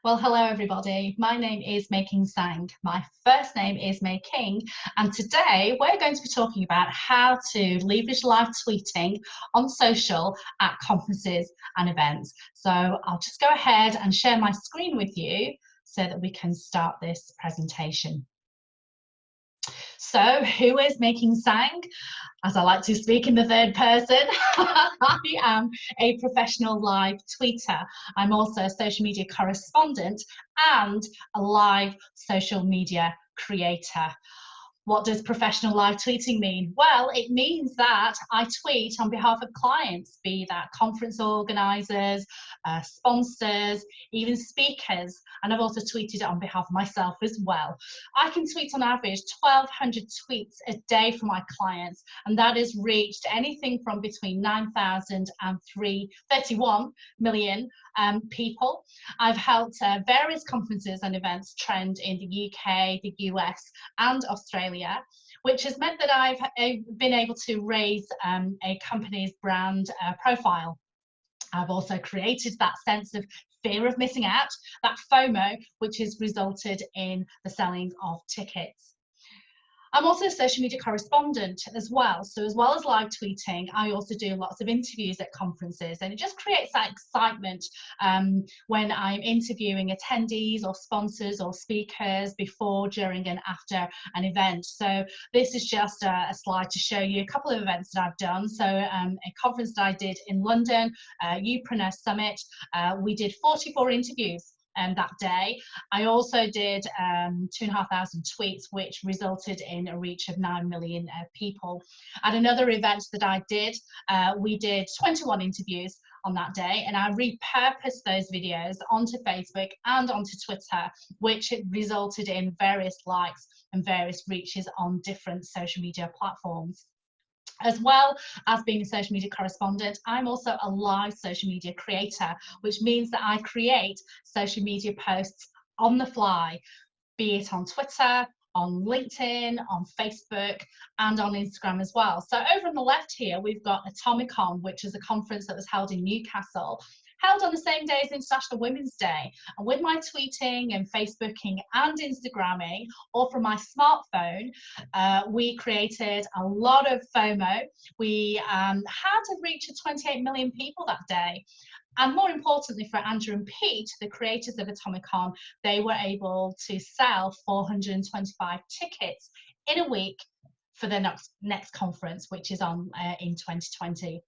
Well, hello everybody. My name is MayKing Tsang. My first name is MayKing, and today we're going to be talking about how to leverage live tweeting on social at conferences and events. So I'll just go ahead and share my screen with you so that we can start this presentation. So who is MayKing Tsang? As I like to speak in the third person, I am a professional live tweeter. I'm also a social media correspondent and a live social media creator. What does professional live tweeting mean? Well, it means that I tweet on behalf of clients, be that conference organisers, sponsors, even speakers, and I've also tweeted on behalf of myself as well. I can tweet on average 1,200 tweets a day for my clients, and that has reached anything from between 9,000 and 31 million people. I've helped various conferences and events trend in the UK, the US, and Australia, which has meant that I've been able to raise a company's brand profile. I've also created that sense of fear of missing out, that FOMO, which has resulted in the selling of tickets. I'm also a social media correspondent as well. So as well as live tweeting, I also do lots of interviews at conferences, and it just creates that excitement when I'm interviewing attendees or sponsors or speakers before, during and after an event. So this is just a slide to show you a couple of events that I've done. So a conference that I did in London, Upreneur Summit, we did 44 interviews that day. I also did 2,500 tweets, which resulted in a reach of 9 million people. At another event that I did, we did 21 interviews on that day, and I repurposed those videos onto Facebook and onto Twitter, which resulted in various likes and various reaches on different social media platforms. As well as being a social media correspondent, I'm also a live social media creator, which means that I create social media posts on the fly, be it on Twitter, on LinkedIn, on Facebook, and on Instagram as well. So over on the left here, we've got Atomicon, which is a conference that was held in Newcastle, held on the same day as International Women's Day. And with my tweeting and Facebooking and Instagramming, or from my smartphone, we created a lot of FOMO. We had a reach of 28 million people that day. And more importantly for Andrew and Pete, the creators of Atomicon, they were able to sell 425 tickets in a week for the next conference, which is on in 2020.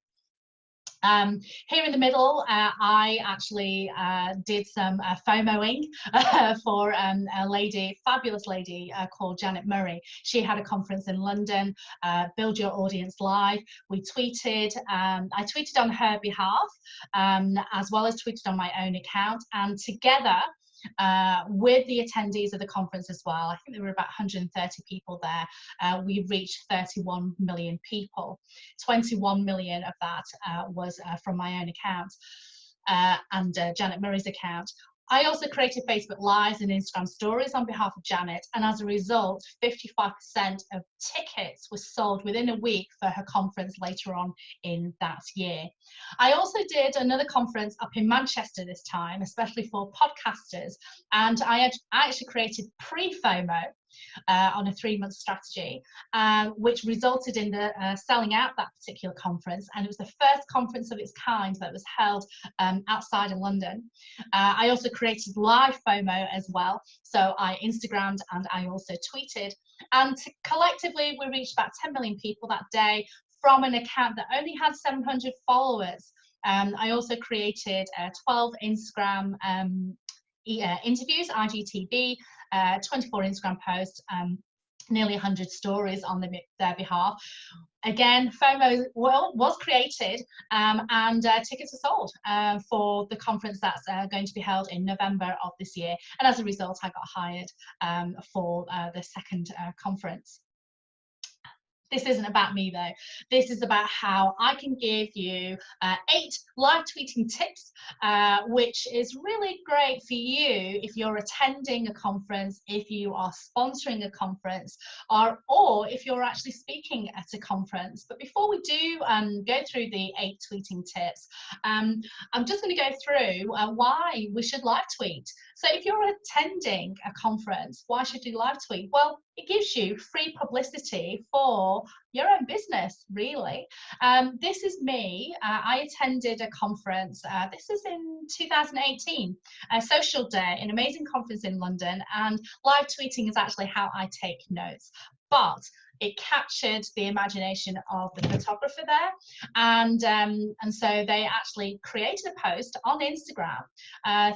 Here in the middle, I actually did some FOMOing for a lady, fabulous lady called Janet Murray. She had a conference in London, Build Your Audience Live. We tweeted, I tweeted on her behalf, as well as tweeted on my own account, and together, with the attendees of the conference as well, I think there were about 130 people there, we reached 31 million people. 21 million of that was from my own account and Janet Murray's account. I also created Facebook Lives and Instagram Stories on behalf of Janet, and as a result, 55% of tickets were sold within a week for her conference later on in that year. I also did another conference up in Manchester this time, especially for podcasters, and I actually created pre-FOMO on a 3-month strategy, which resulted in the selling out that particular conference, and it was the first conference of its kind that was held outside of London. I also created live FOMO as well, so I Instagrammed and I also tweeted, and collectively we reached about 10 million people that day from an account that only had 700 followers. I also created 12 Instagram interviews, IGTV, 24 Instagram posts, nearly 100 stories on their behalf. Again, FOMO was created and tickets are sold for the conference that's going to be held in November of this year. And as a result, I got hired for the second conference. This isn't about me though. This is about how I can give you 8 live tweeting tips, which is really great for you if you're attending a conference, if you are sponsoring a conference, or if you're actually speaking at a conference. But before we do go through the 8 tweeting tips, I'm just going to go through why we should live tweet. So if you're attending a conference, why should you live tweet? Well, it gives you free publicity for your own business, really. This is me. I attended a conference. This is in 2018, a social day, an amazing conference in London, and live tweeting is actually how I take notes. But it captured the imagination of the photographer there, and so they actually created a post on Instagram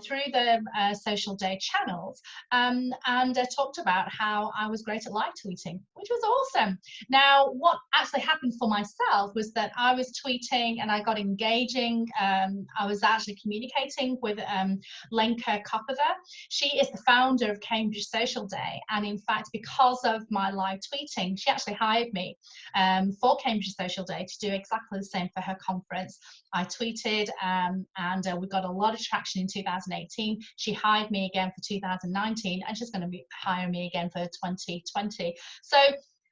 through the social day channels, and talked about how I was great at live tweeting, which was awesome. Now, what actually happened for myself was that I was tweeting and I got engaging. I was actually communicating with Lenka Kopova. She is the founder of Cambridge Social Day, and in fact, because of my live tweeting, she actually hired me for Cambridge Social Day to do exactly the same for her conference. I tweeted and we got a lot of traction in 2018. She hired me again for 2019, and she's going to hire me again for 2020. So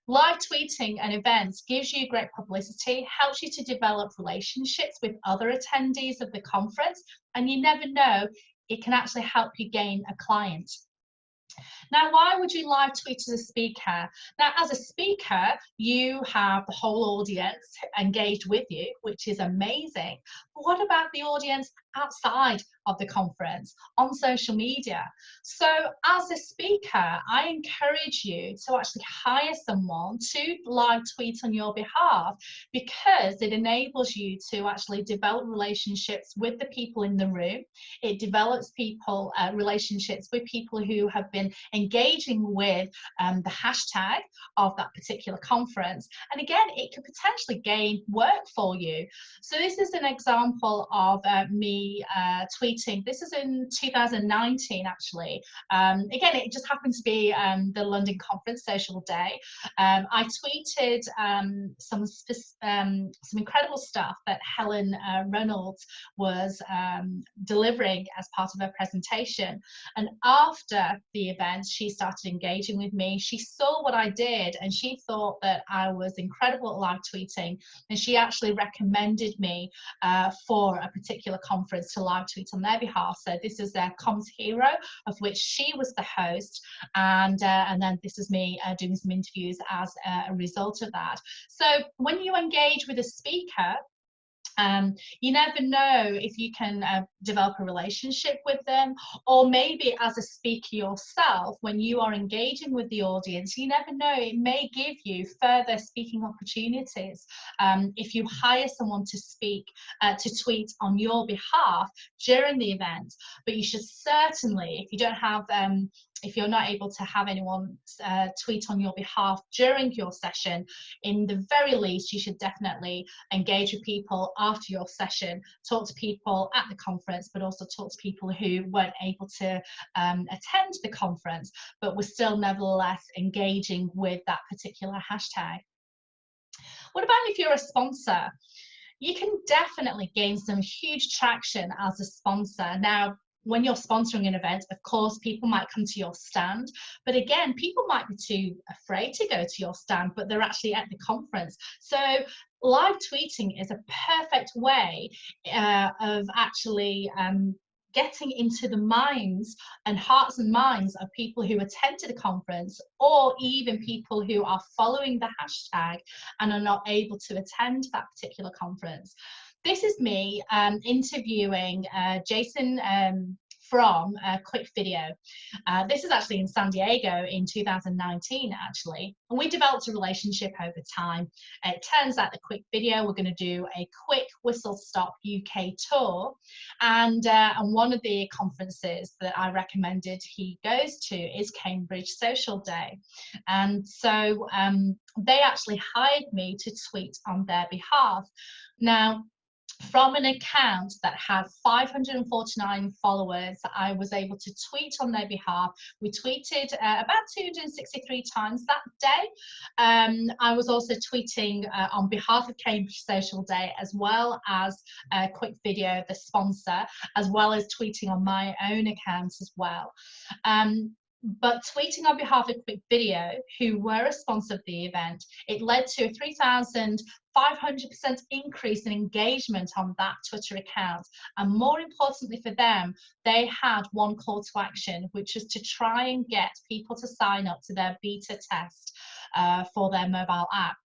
live tweeting and events gives you great publicity, helps you to develop relationships with other attendees of the conference, and you never know, it can actually help you gain a client. Now, why would you live tweet as a speaker? Now, as a speaker, you have the whole audience engaged with you, which is amazing. But what about the audience outside of the conference on social media? So as a speaker, I encourage you to actually hire someone to live tweet on your behalf, because it enables you to actually develop relationships with the people in the room. It develops relationships with people who have been engaging with the hashtag of that particular conference. And again, it could potentially gain work for you. So this is an example of me tweeting. This is in 2019, actually. Again, it just happened to be the London Conference Social Day. I tweeted some incredible stuff that Helen Reynolds was delivering as part of her presentation. And after the event, she started engaging with me. She saw what I did and she thought that I was incredible at live tweeting, and she actually recommended me for a particular conference to live tweet on their behalf. So this is their Comms Hero, of which she was the host, and then this is me doing some interviews as a result of that. So when you engage with a speaker, you never know if you can develop a relationship with them, or maybe as a speaker yourself, when you are engaging with the audience, you never know, it may give you further speaking opportunities if you hire someone to speak, to tweet on your behalf during the event. But you should certainly, if you don't have if you're not able to have anyone tweet on your behalf during your session, in the very least, you should definitely engage with people after your session, talk to people at the conference, but also talk to people who weren't able to attend the conference, but were still nevertheless engaging with that particular hashtag. What about if you're a sponsor? You can definitely gain some huge traction as a sponsor. Now, when you're sponsoring an event, of course, people might come to your stand, but again, people might be too afraid to go to your stand, but they're actually at the conference. So live tweeting is a perfect way of actually getting into the minds and hearts and minds of people who attended the conference, or even people who are following the hashtag and are not able to attend that particular conference. This is me interviewing Jason from a quick video. This is actually in San Diego in 2019, actually, and we developed a relationship over time. It turns out the quick video, we're going to do a quick whistle stop UK tour, and one of the conferences that I recommended he goes to is Cambridge Social Day, and so they actually hired me to tweet on their behalf. Now, from an account that had 549 followers, I was able to tweet on their behalf. We tweeted about 263 times that day. I was also tweeting on behalf of Cambridge Social Day, as well as Quick Video, the sponsor, as well as tweeting on my own account as well. But tweeting on behalf of Quick Video, who were a sponsor of the event, it led to a 3,500% increase in engagement on that Twitter account. And more importantly for them, they had one call to action, which was to try and get people to sign up to their beta test for their mobile app,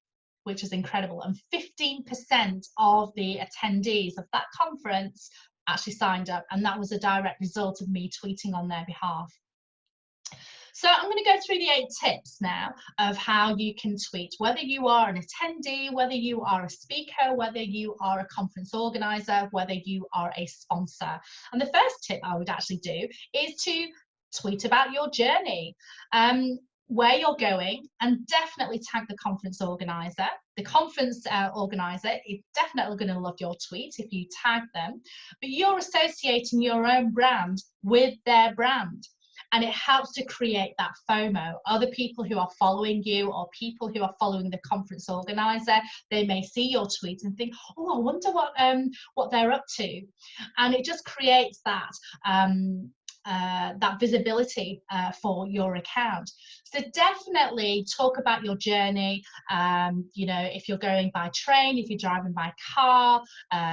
which is incredible. And 15% of the attendees of that conference actually signed up, and that was a direct result of me tweeting on their behalf. So I'm going to go through the 8 tips now of how you can tweet, whether you are an attendee, whether you are a speaker, whether you are a conference organizer, whether you are a sponsor. And the first tip I would actually do is to tweet about your journey, where you're going, and definitely tag the conference organizer. The conference organizer is definitely going to love your tweet if you tag them, but you're associating your own brand with their brand. And it helps to create that FOMO. Other people who are following you, or people who are following the conference organizer, they may see your tweet and think, oh, I wonder what they're up to. And it just creates that that visibility for your account. So definitely talk about your journey. You know, if you're going by train, if you're driving by car,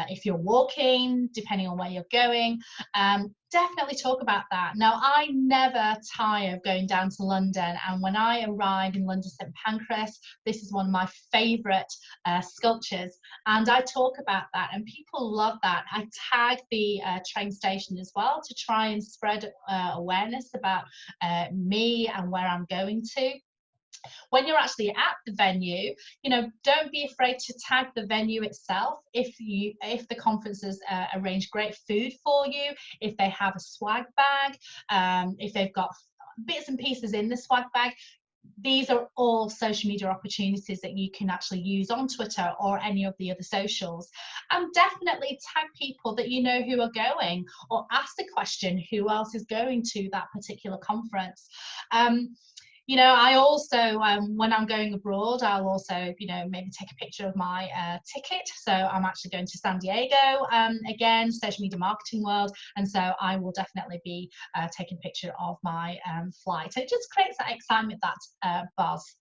if you're walking, depending on where you're going, definitely talk about that. Now, I never tire of going down to London, and when I arrive in London St Pancras, this is one of my favourite sculptures, and I talk about that, and people love that. I tag the train station as well to try and spread awareness about me and where I'm going to. When you're actually at the venue, you know, don't be afraid to tag the venue itself. If the conferences arrange great food for you, if they have a swag bag, if they've got bits and pieces in the swag bag, these are all social media opportunities that you can actually use on Twitter or any of the other socials. And definitely tag people that you know who are going, or ask the question, who else is going to that particular conference? You know, I also, when I'm going abroad, I'll also, you know, maybe take a picture of my ticket. So I'm actually going to San Diego, again, social media marketing world. And so I will definitely be taking a picture of my flight. It just creates that excitement, that buzz.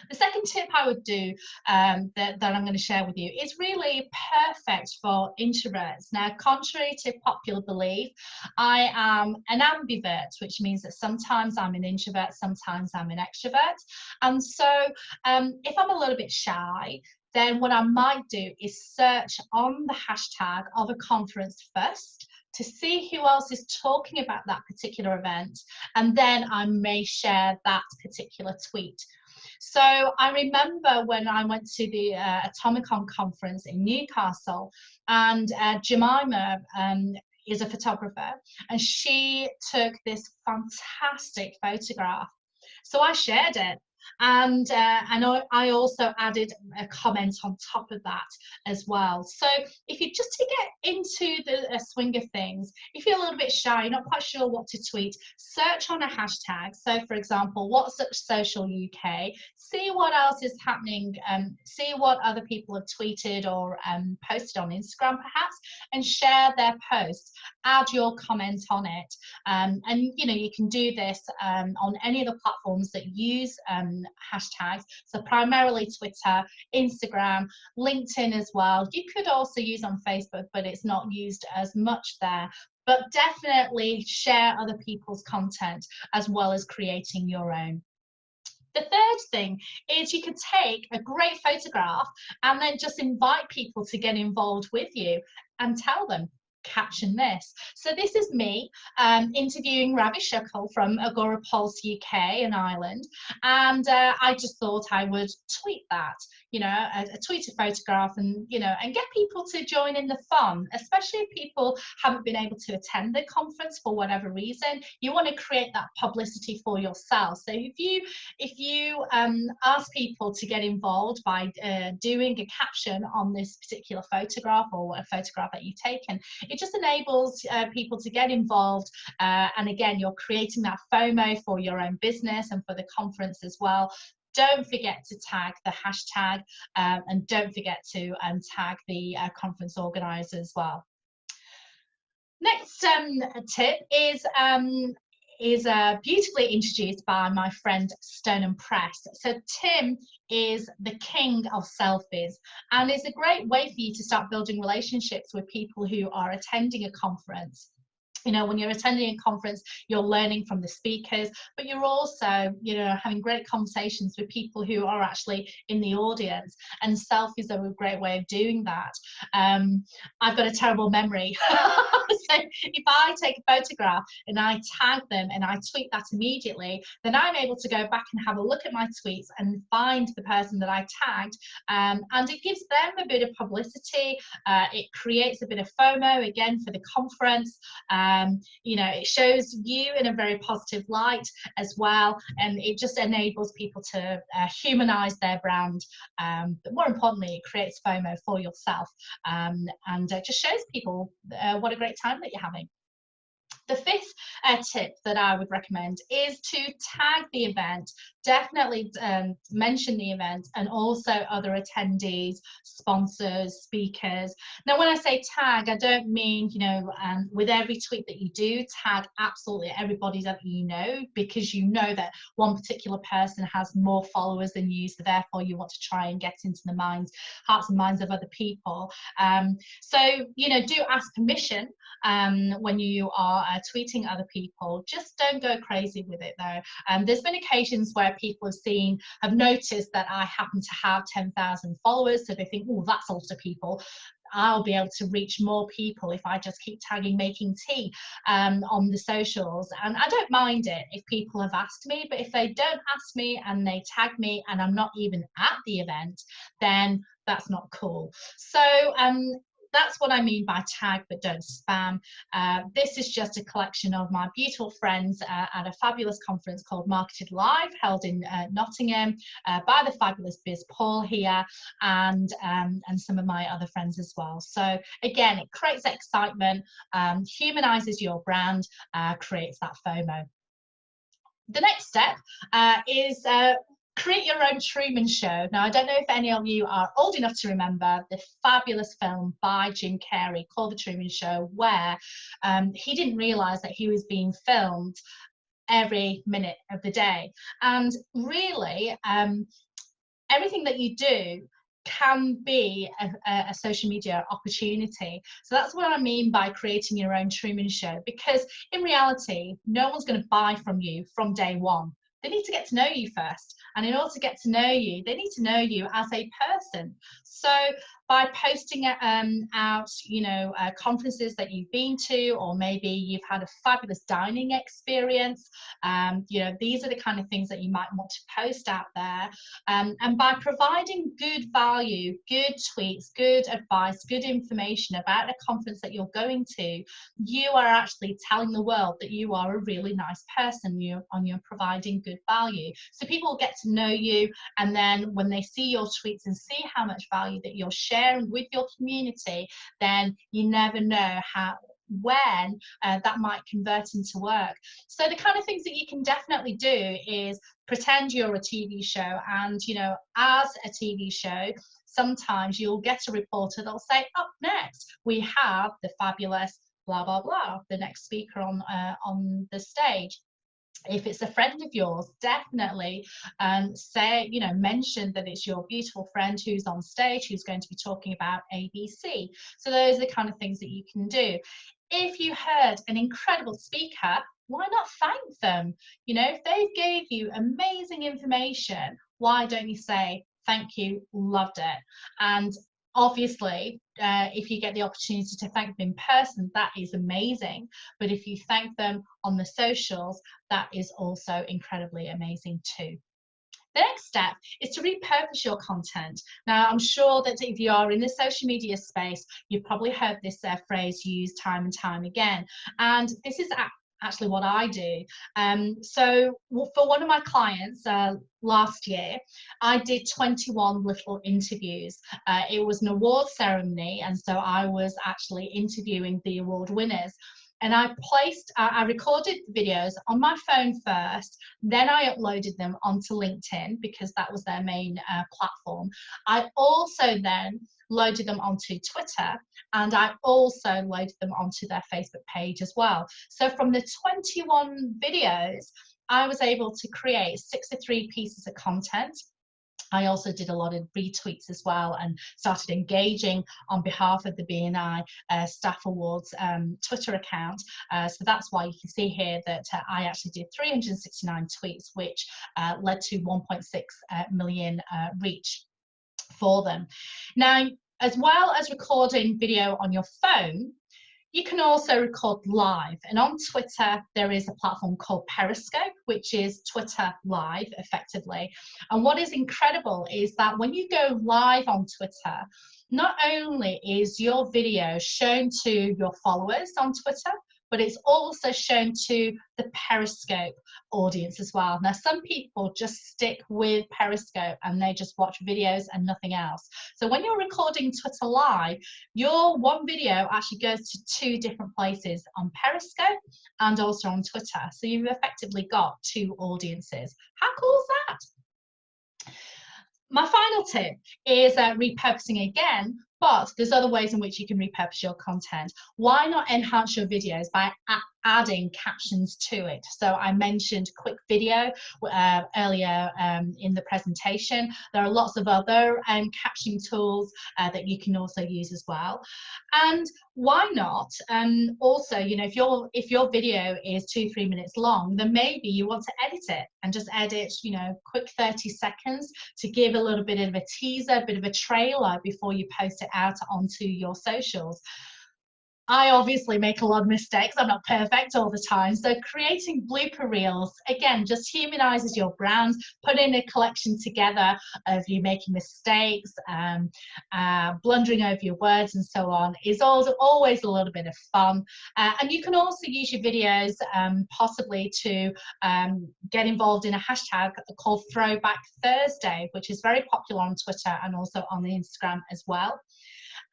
The second tip I would do that I'm going to share with you is really perfect for introverts. Now, contrary to popular belief, I am an ambivert, which means that sometimes I'm an introvert, sometimes I'm an extrovert. And so if I'm a little bit shy, then what I might do is search on the hashtag of a conference first to see who else is talking about that particular event, and then I may share that particular tweet. So I remember when I went to the Atomicon conference in Newcastle, and Jemima is a photographer, and she took this fantastic photograph. So I shared it. And I also added a comment on top of that as well. So if you just to get into the swing of things, if you're a little bit shy, you're not quite sure what to tweet, search on a hashtag. So for example, What's Such Social UK, see what else is happening, see what other people have tweeted or posted on Instagram perhaps, and share their post, add your comment on it. And you know, you can do this on any of the platforms that use hashtags, so primarily Twitter, Instagram, LinkedIn as well. You could also use on Facebook, but it's not used as much there. But definitely share other people's content as well as creating your own. The third thing is you could take a great photograph and then just invite people to get involved with you and tell them, caption this. So this is me interviewing Ravi Shukla from Agorapulse UK and Ireland, and I just thought I would tweet that. you know, a tweet a photograph, and, you know, and get people to join in the fun, especially if people haven't been able to attend the conference for whatever reason. You want to create that publicity for yourself. So if you ask people to get involved by doing a caption on this particular photograph or a photograph that you've taken, it just enables people to get involved, and again, you're creating that FOMO for your own business and for the conference as well. Don't forget to tag the hashtag, and don't forget to tag the conference organizer as well. Next tip is beautifully introduced by my friend Stone and Press. So Tim is the king of selfies, and it's a great way for you to start building relationships with people who are attending a conference. You know, when you're attending a conference, you're learning from the speakers, but you're also, you know, having great conversations with people who are actually in the audience, and selfies are a great way of doing that. I've got a terrible memory. So if I take a photograph and I tag them and I tweet that immediately, then I'm able to go back and have a look at my tweets and find the person that I tagged, and it gives them a bit of publicity. It creates a bit of FOMO again for the conference. You know, it shows you in a very positive light as well, and it just enables people to humanize their brand, but more importantly, it creates FOMO for yourself, and just shows people what a great time that you're having. The fifth tip that I would recommend is to tag the event. Definitely mention the event and also other attendees, sponsors, speakers. Now, when I say tag, I don't mean, you know, with every tweet that you do, tag absolutely everybody that you know, because you know that one particular person has more followers than you, so therefore you want to try and get into the hearts and minds of other people. So, you know, do ask permission when you are tweeting other people. Just don't go crazy with it though. There's been occasions where people have noticed that I happen to have 10,000 followers, so they think, oh, that's a lot of people. I'll be able to reach more people if I just keep tagging MayKing Tea on the socials. And I don't mind it if people have asked me, but if they don't ask me and they tag me and I'm not even at the event, then that's not cool. So that's what I mean by tag but don't spam. This is just a collection of my beautiful friends at a fabulous conference called Marketed Live, held in Nottingham by the fabulous Biz Paul here, and some of my other friends as well. So again, it creates excitement, humanizes your brand, creates that FOMO. The next step is create your own Truman Show. Now, I don't know if any of you are old enough to remember the fabulous film by Jim Carrey called The Truman Show, where he didn't realize that he was being filmed every minute of the day. And really, everything that you do can be a social media opportunity. So that's what I mean by creating your own Truman Show, because in reality, no one's going to buy from you from day one. They need to get to know you first. And in order to get to know you, they need to know you as a person. So by posting out, you know, conferences that you've been to, or maybe you've had a fabulous dining experience, you know, these are the kind of things that you might want to post out there. And by providing good value, good tweets, good advice, good information about a conference that you're going to, you are actually telling the world that you are a really nice person, you're providing good value. So people will get to know you, and then when they see your tweets and see how much value that you're sharing with your community, then you never know when that might convert into work. So the kind of things that you can definitely do is pretend you're a TV show, and, you know, as a TV show, sometimes you'll get a reporter that'll say, up next we have the fabulous blah blah blah, the next speaker on the stage. If it's a friend of yours, definitely say, you know, mention that it's your beautiful friend who's on stage, who's going to be talking about ABC. So those are the kind of things that you can do. If you heard an incredible speaker, why not thank them? You know, if they gave you amazing information, why don't you say, thank you, loved it? And obviously, if you get the opportunity to thank them in person, that is amazing. But if you thank them on the socials, that is also incredibly amazing too. The next step is to repurpose your content. Now, I'm sure that if you are in the social media space, you've probably heard this phrase used time and time again. And this is actually what I do. So for one of my clients last year, I did 21 little interviews. It was an award ceremony, and so I was actually interviewing the award winners. And I recorded the videos on my phone first, then I uploaded them onto LinkedIn because that was their main platform. I also then loaded them onto Twitter, and I also loaded them onto their Facebook page as well. So from the 21 videos, I was able to create 63 pieces of content. I also did a lot of retweets as well and started engaging on behalf of the BNI Staff Awards Twitter account. So that's why you can see here that I actually did 369 tweets, which led to 1.6 million reach for them. Now, as well as recording video on your phone, you can also record live, and on Twitter there is a platform called Periscope, which is Twitter live effectively. And what is incredible is that when you go live on Twitter, not only is your video shown to your followers on Twitter, but it's also shown to the Periscope audience as well. Now, some people just stick with Periscope and they just watch videos and nothing else. So when you're recording Twitter live, your one video actually goes to 2 different places, on Periscope and also on Twitter. So you've effectively got 2 audiences. How cool is that? My final tip is repurposing again, but there's other ways in which you can repurpose your content. Why not enhance your videos by adding captions to it? So I mentioned quick video earlier in the presentation. There are lots of other captioning tools that you can also use as well. And why not also, you know, if your video is 2-3 minutes long, then maybe you want to edit it and just edit, you know, quick 30 seconds to give a little bit of a teaser, a bit of a trailer before you post it out onto your socials. I obviously make a lot of mistakes. I'm not perfect all the time. So creating blooper reels, again, just humanizes your brand, putting a collection together of you making mistakes, blundering over your words and so on is always a little bit of fun. And you can also use your videos possibly to get involved in a hashtag called Throwback Thursday, which is very popular on Twitter and also on the Instagram as well.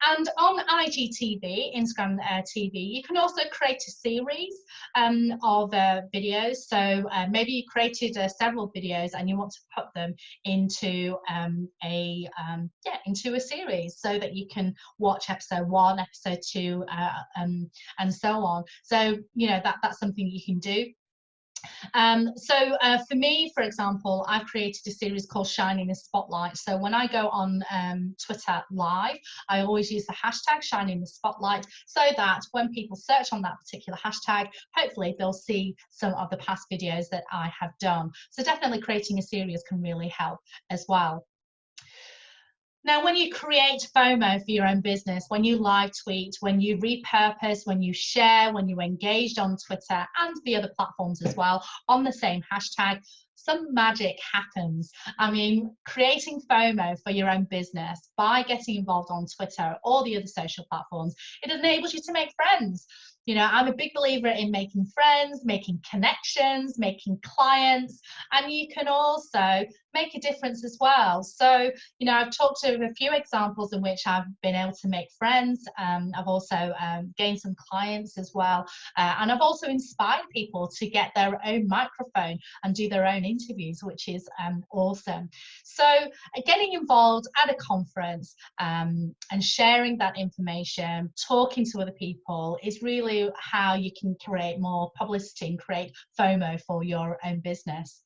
And on IGTV, Instagram TV, you can also create a series of videos. So maybe you created several videos and you want to put them into into a series so that you can watch episode 1, episode 2, and so on. So you know that's something you can do. For me, for example, I've created a series called Shining the Spotlight. So when I go on Twitter live, I always use the hashtag Shining the Spotlight so that when people search on that particular hashtag, hopefully they'll see some of the past videos that I have done. So definitely creating a series can really help as well. Now, when you create FOMO for your own business, when you live tweet, when you repurpose, when you share, when you engaged on Twitter and the other platforms as well on the same hashtag, some magic happens. I mean, creating FOMO for your own business by getting involved on Twitter or the other social platforms, it enables you to make friends. You know, I'm a big believer in making friends, making connections, making clients, and you can also make a difference as well. So, you know, I've talked of a few examples in which I've been able to make friends. I've also gained some clients as well. And I've also inspired people to get their own microphone and do their own interviews, which is awesome. So getting involved at a conference and sharing that information, talking to other people is really how you can create more publicity and create FOMO for your own business.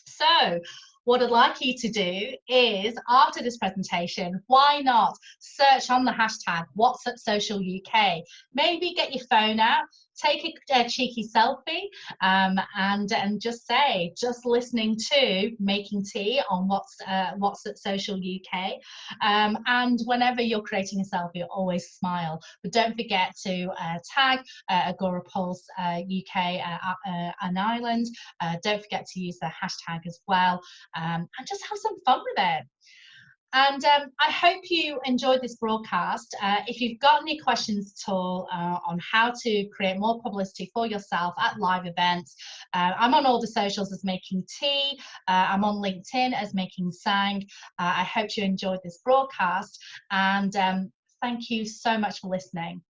So what I'd like you to do is, after this presentation, why not search on the hashtag What's Up Social UK? Maybe get your phone out, take a cheeky selfie and just say, just listening to Making Tea on What's Up Social UK. And whenever you're creating a selfie, always smile. But don't forget to tag Agorapulse UK and Ireland. Don't forget to use the hashtag as well. and just have some fun with it. And I hope you enjoyed this broadcast. If you've got any questions at all on how to create more publicity for yourself at live events, I'm on all the socials as MayKing T. I'm on LinkedIn as MayKing Tsang. I hope you enjoyed this broadcast, and thank you so much for listening.